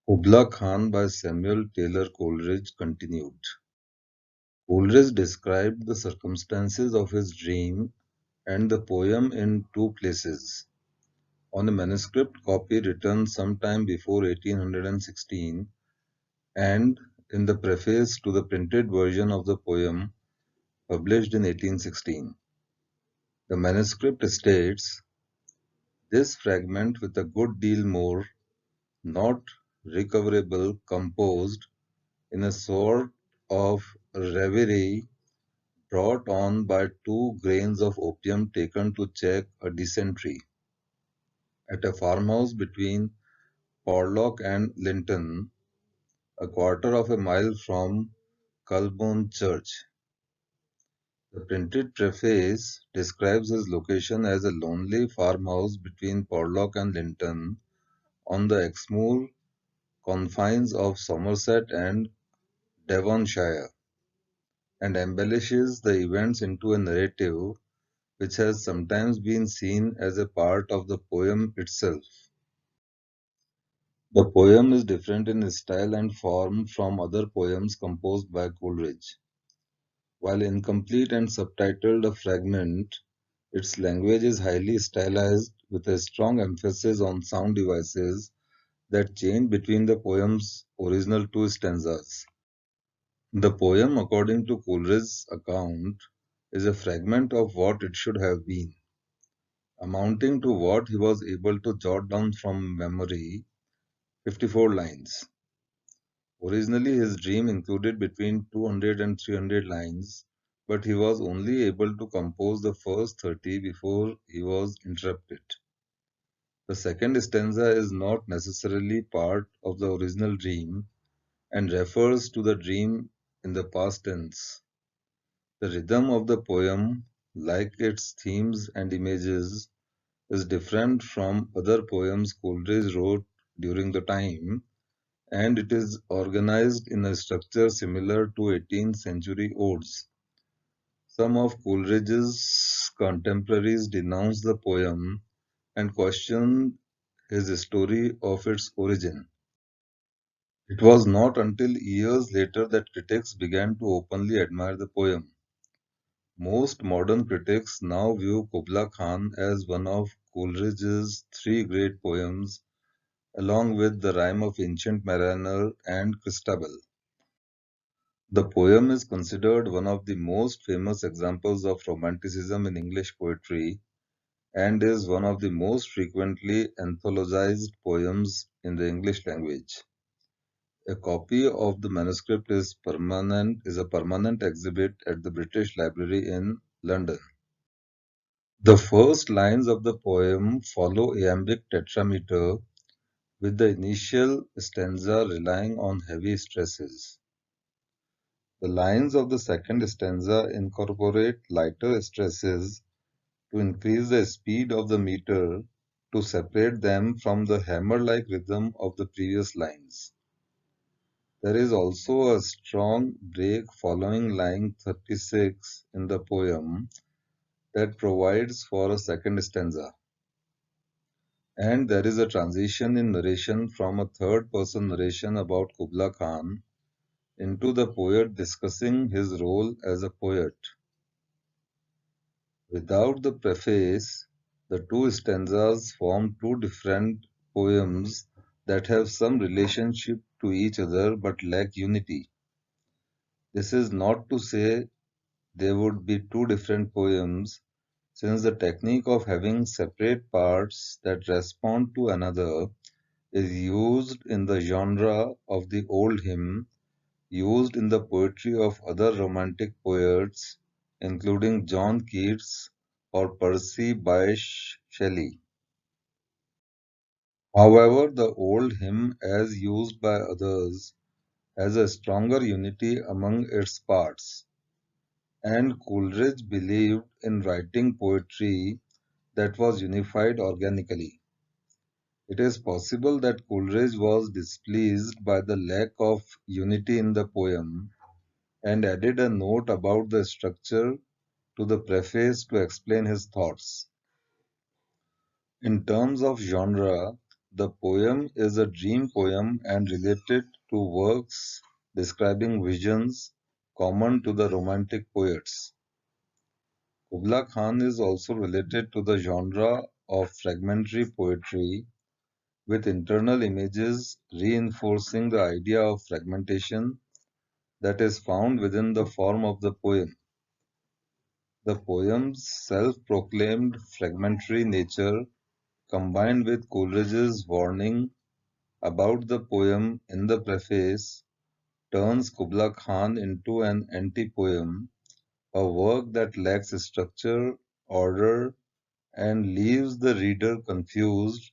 Kubla Khan by Samuel Taylor Coleridge continued. Coleridge described the circumstances of his dream and the poem in two places. On a manuscript copy written sometime before 1816 and in the preface to the printed version of the poem published in 1816. The manuscript states, "This fragment with a good deal more, not recoverable, composed in a sort of reverie brought on by 2 grains of opium taken to check a dysentery, at a farmhouse between Porlock and Linton, a quarter of a mile from Culbourne Church." The printed preface describes his location as a lonely farmhouse between Porlock and Linton, on the Exmoor confines of Somerset and Devonshire, and embellishes the events into a narrative which has sometimes been seen as a part of the poem itself. The poem is different in style and form from other poems composed by Coleridge. While incomplete and subtitled a fragment, its language is highly stylized with a strong emphasis on sound devices that change between the poem's original 2 stanzas. The poem, according to Coleridge's account, is a fragment of what it should have been, amounting to what he was able to jot down from memory, 54 lines. Originally, his dream included between 200 and 300 lines, but he was only able to compose the first 30 before he was interrupted. The second stanza is not necessarily part of the original dream and refers to the dream in the past tense. The rhythm of the poem, like its themes and images, is different from other poems Coleridge wrote during the time, and it is organized in a structure similar to 18th century odes. Some of Coleridge's contemporaries denounced the poem and questioned his story of its origin. It was not until years later that critics began to openly admire the poem. Most modern critics now view Kubla Khan as one of Coleridge's 3 great poems, along with The Rime of Ancient Mariner and Christabel. The poem is considered one of the most famous examples of Romanticism in English poetry and is one of the most frequently anthologized poems in the English language. A copy of the manuscript is a permanent exhibit at the British Library in London. The first lines of the poem follow iambic tetrameter, with the initial stanza relying on heavy stresses. The lines of the second stanza incorporate lighter stresses to increase the speed of the meter to separate them from the hammer-like rhythm of the previous lines. There is also a strong break following line 36 in the poem that provides for a second stanza. And there is a transition in narration from a third-person narration about Kubla Khan into the poet discussing his role as a poet. Without the preface, the 2 stanzas form 2 different poems that have some relationship to each other but lack unity. This is not to say they would be 2 different poems, since the technique of having separate parts that respond to another is used in the genre of the old hymn, used in the poetry of other Romantic poets, including John Keats or Percy Bysshe Shelley. However, the old hymn, as used by others, has a stronger unity among its parts, and Coleridge believed in writing poetry that was unified organically. It is possible that Coleridge was displeased by the lack of unity in the poem and added a note about the structure to the preface to explain his thoughts. In terms of genre, The poem is a dream poem and related to works describing visions common to the Romantic poets. Kubla Khan is also related to the genre of fragmentary poetry, with internal images reinforcing the idea of fragmentation that is found within the form of the poem. The poem's self-proclaimed fragmentary nature, combined with Coleridge's warning about the poem in the preface, turns Kubla Khan into an anti-poem, a work that lacks structure, order, and leaves the reader confused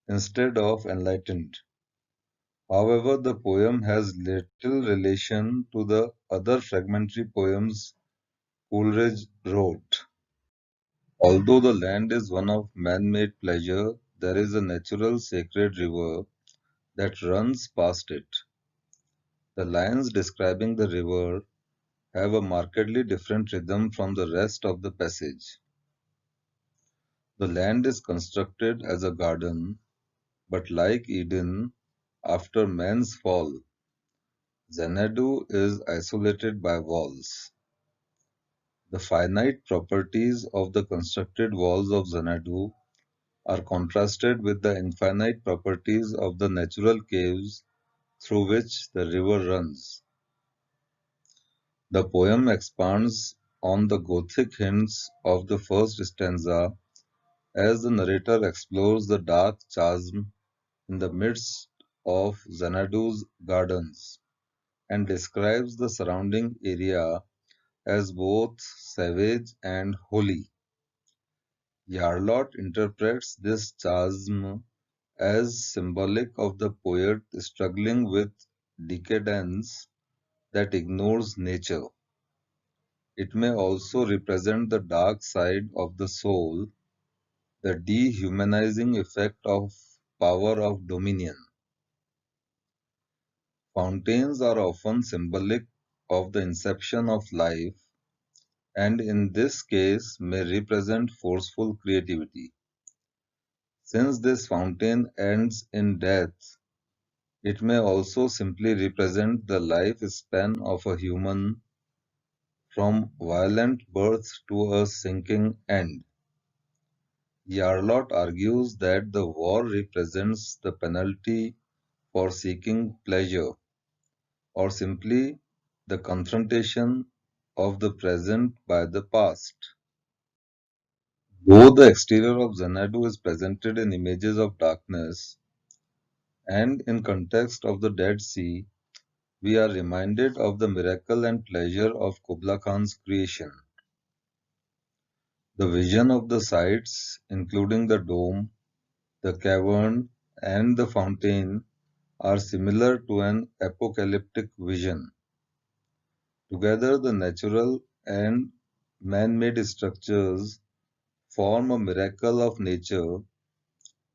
instead of enlightened. However, the poem has little relation to the other fragmentary poems Coleridge wrote. Although the land is one of man-made pleasure, there is a natural sacred river that runs past it. The lines describing the river have a markedly different rhythm from the rest of the passage. The land is constructed as a garden, but like Eden, after man's fall, Xanadu is isolated by walls. The finite properties of the constructed walls of Xanadu are contrasted with the infinite properties of the natural caves through which the river runs. The poem expands on the Gothic hints of the first stanza as the narrator explores the dark chasm in the midst of Xanadu's gardens and describes the surrounding area as both savage and holy. Yarlott interprets this chasm as symbolic of the poet struggling with decadence that ignores nature. It may also represent the dark side of the soul, the dehumanizing effect of power of dominion. Fountains are often symbolic of the inception of life, and in this case may represent forceful creativity. Since this fountain ends in death, it may also simply represent the lifespan of a human from violent birth to a sinking end. Yarlott argues that the war represents the penalty for seeking pleasure, or simply the confrontation of the present by the past. Though the exterior of Xanadu is presented in images of darkness and in context of the Dead Sea, we are reminded of the miracle and pleasure of Kubla Khan's creation. The vision of the sites, including the dome, the cavern, and the fountain, are similar to an apocalyptic vision. Together, the natural and man-made structures form a miracle of nature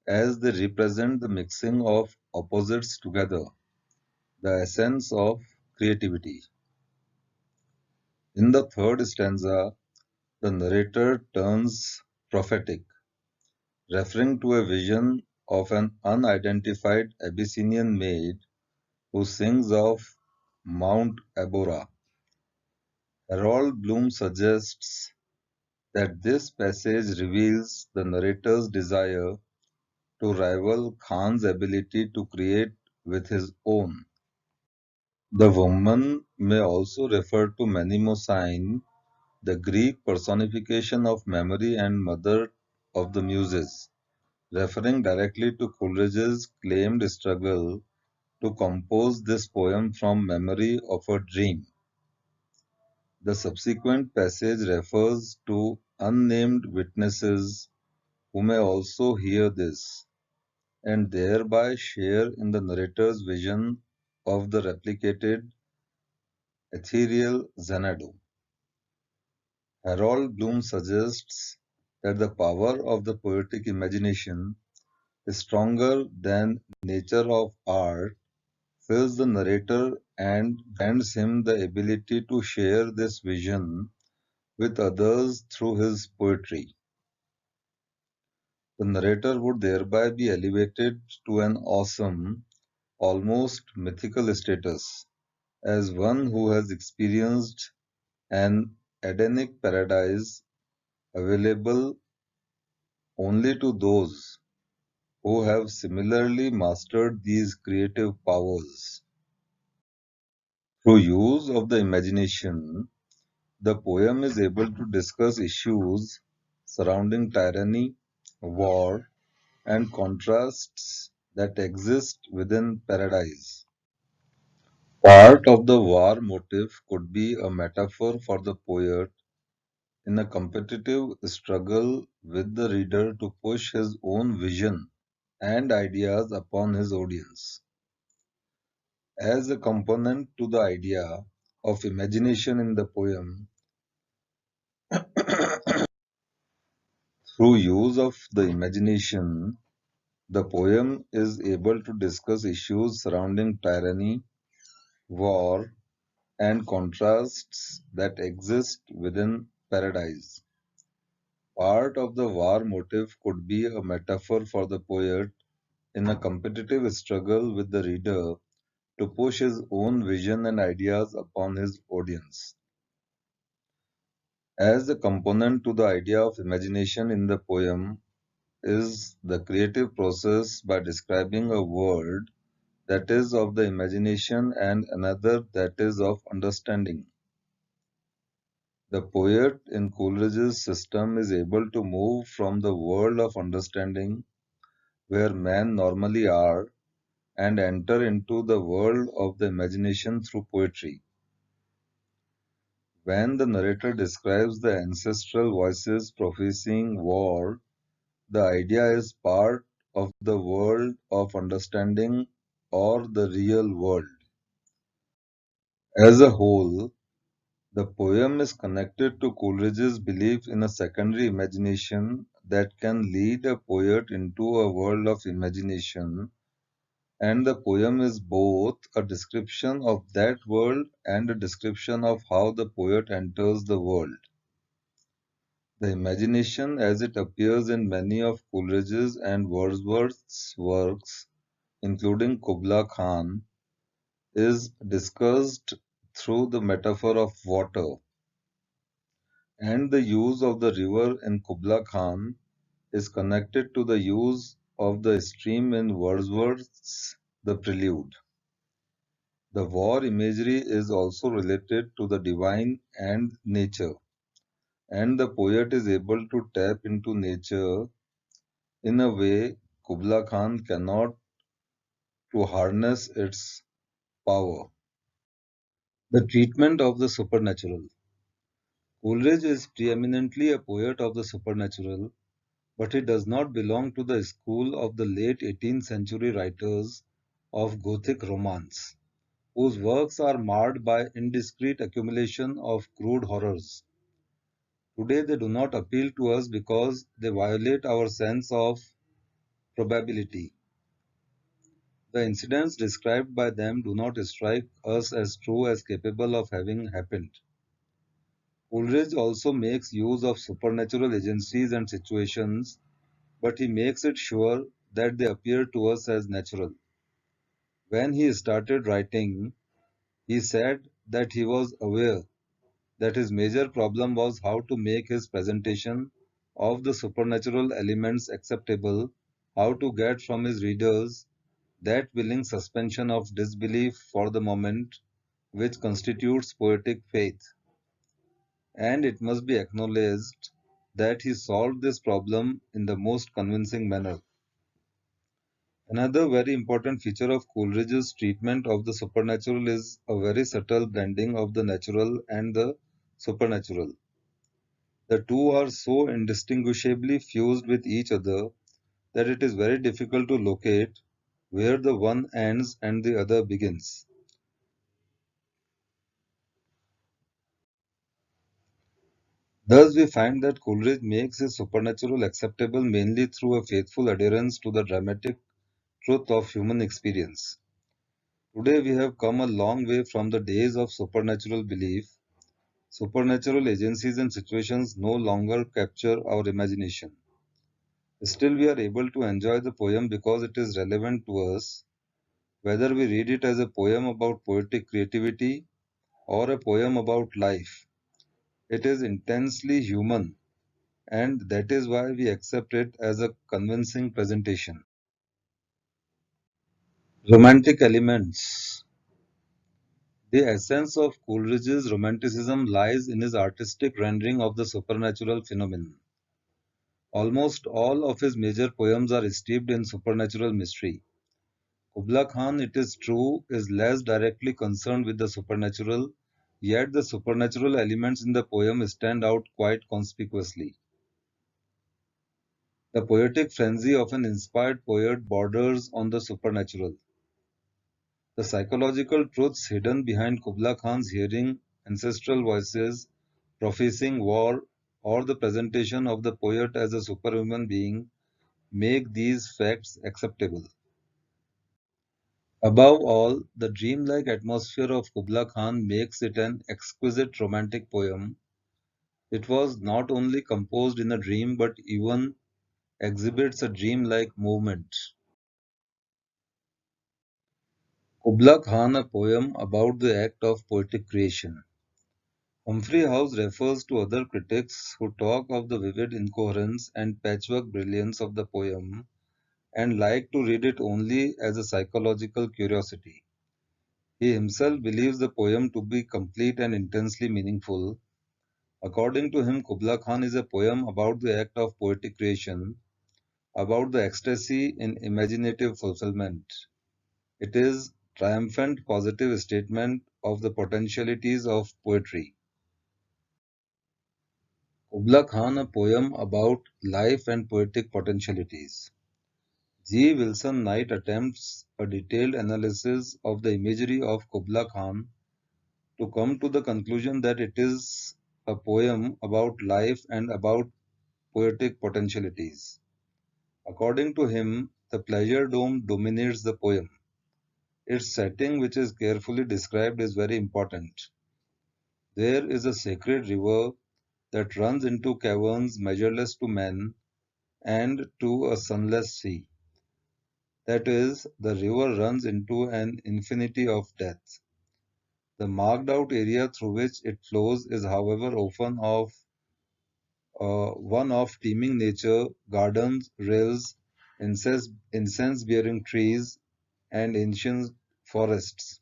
as they represent the mixing of opposites together, the essence of creativity. In the third stanza, the narrator turns prophetic, referring to a vision of an unidentified Abyssinian maid who sings of Mount Abora. Harold Bloom suggests that this passage reveals the narrator's desire to rival Khan's ability to create with his own. The woman may also refer to Mnemosyne, the Greek personification of memory and mother of the Muses, referring directly to Coleridge's claimed struggle to compose this poem from memory of a dream. The subsequent passage refers to unnamed witnesses who may also hear this, and thereby share in the narrator's vision of the replicated ethereal Xanadu. Harold Bloom suggests that the power of the poetic imagination is stronger than nature of art, fills the narrator and grants him the ability to share this vision with others through his poetry. The narrator would thereby be elevated to an awesome, almost mythical status as one who has experienced an Edenic paradise available only to those who have similarly mastered these creative powers. Through use of the imagination, the poem is able to discuss issues surrounding tyranny, war, and contrasts that exist within paradise. Part of the war motive could be a metaphor for the poet in a competitive struggle with the reader to push his own vision and ideas upon his audience. As a component to the idea of imagination in the poem, through use of the imagination, the poem is able to discuss issues surrounding tyranny, war, and contrasts that exist within paradise. Part of the war motive could be a metaphor for the poet in a competitive struggle with the reader to push his own vision and ideas upon his audience. As a component to the idea of imagination in the poem is the creative process by describing a world that is of the imagination and another that is of understanding. The poet in Coleridge's system is able to move from the world of understanding, where men normally are, and enter into the world of the imagination through poetry. When the narrator describes the ancestral voices prophesying war, the idea is part of the world of understanding or the real world. As a whole, the poem is connected to Coleridge's belief in a secondary imagination that can lead a poet into a world of imagination, and the poem is both a description of that world and a description of how the poet enters the world. The imagination, as it appears in many of Coleridge's and Wordsworth's works, including Kubla Khan, is discussed through the metaphor of water, and the use of the river in Kubla Khan is connected to the use of the stream in Wordsworth's The Prelude. The war imagery is also related to the divine and nature, and the poet is able to tap into nature in a way Kubla Khan cannot to harness its power. The treatment of the supernatural. Coleridge is preeminently a poet of the supernatural, but he does not belong to the school of the late 18th century writers of Gothic romance, whose works are marred by indiscreet accumulation of crude horrors. Today they do not appeal to us because they violate our sense of probability. The incidents described by them do not strike us as true as capable of having happened. Coleridge also makes use of supernatural agencies and situations, but he makes it sure that they appear to us as natural. When he started writing, he said that he was aware that his major problem was how to make his presentation of the supernatural elements acceptable, how to get from his readers that willing suspension of disbelief for the moment which constitutes poetic faith. And it must be acknowledged that he solved this problem in the most convincing manner. Another very important feature of Coleridge's treatment of the supernatural is a very subtle blending of the natural and the supernatural. The two are so indistinguishably fused with each other that it is very difficult to locate where the one ends and the other begins. Thus, we find that Coleridge makes his supernatural acceptable mainly through a faithful adherence to the dramatic truth of human experience. Today, we have come a long way from the days of supernatural belief. Supernatural agencies and situations no longer capture our imagination. Still, we are able to enjoy the poem because it is relevant to us, whether we read it as a poem about poetic creativity or a poem about life. It is intensely human, and that is why we accept it as a convincing presentation. Romantic elements. The essence of Coleridge's romanticism lies in his artistic rendering of the supernatural phenomenon. Almost all of his major poems are steeped in supernatural mystery. Kubla Khan, it is true, is less directly concerned with the supernatural, yet the supernatural elements in the poem stand out quite conspicuously. The poetic frenzy of an inspired poet borders on the supernatural. The psychological truths hidden behind Kubla Khan's hearing ancestral voices, professing war, or the presentation of the poet as a superhuman being make these facts acceptable. Above all, the dreamlike atmosphere of Kubla Khan makes it an exquisite romantic poem. It was not only composed in a dream but even exhibits a dreamlike movement. Kubla Khan, a poem about the act of poetic creation. Humphrey House refers to other critics who talk of the vivid incoherence and patchwork brilliance of the poem and like to read it only as a psychological curiosity. He himself believes the poem to be complete and intensely meaningful. According to him, Kubla Khan is a poem about the act of poetic creation, about the ecstasy in imaginative fulfillment. It is triumphant positive statement of the potentialities of poetry. Kubla Khan, a poem about life and poetic potentialities. G. Wilson Knight attempts a detailed analysis of the imagery of Kubla Khan to come to the conclusion that it is a poem about life and about poetic potentialities. According to him, the pleasure dome dominates the poem. Its setting, which is carefully described, is very important. There is a sacred river that runs into caverns measureless to men and to a sunless sea. That is, the river runs into an infinity of death. The marked out area through which it flows is, however, often of one of teeming nature, gardens, rills, incense-bearing trees, and ancient forests.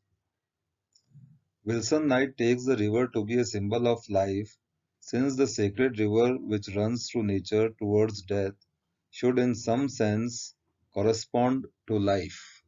Wilson Knight takes the river to be a symbol of life, since the sacred river which runs through nature towards death should in some sense correspond to life.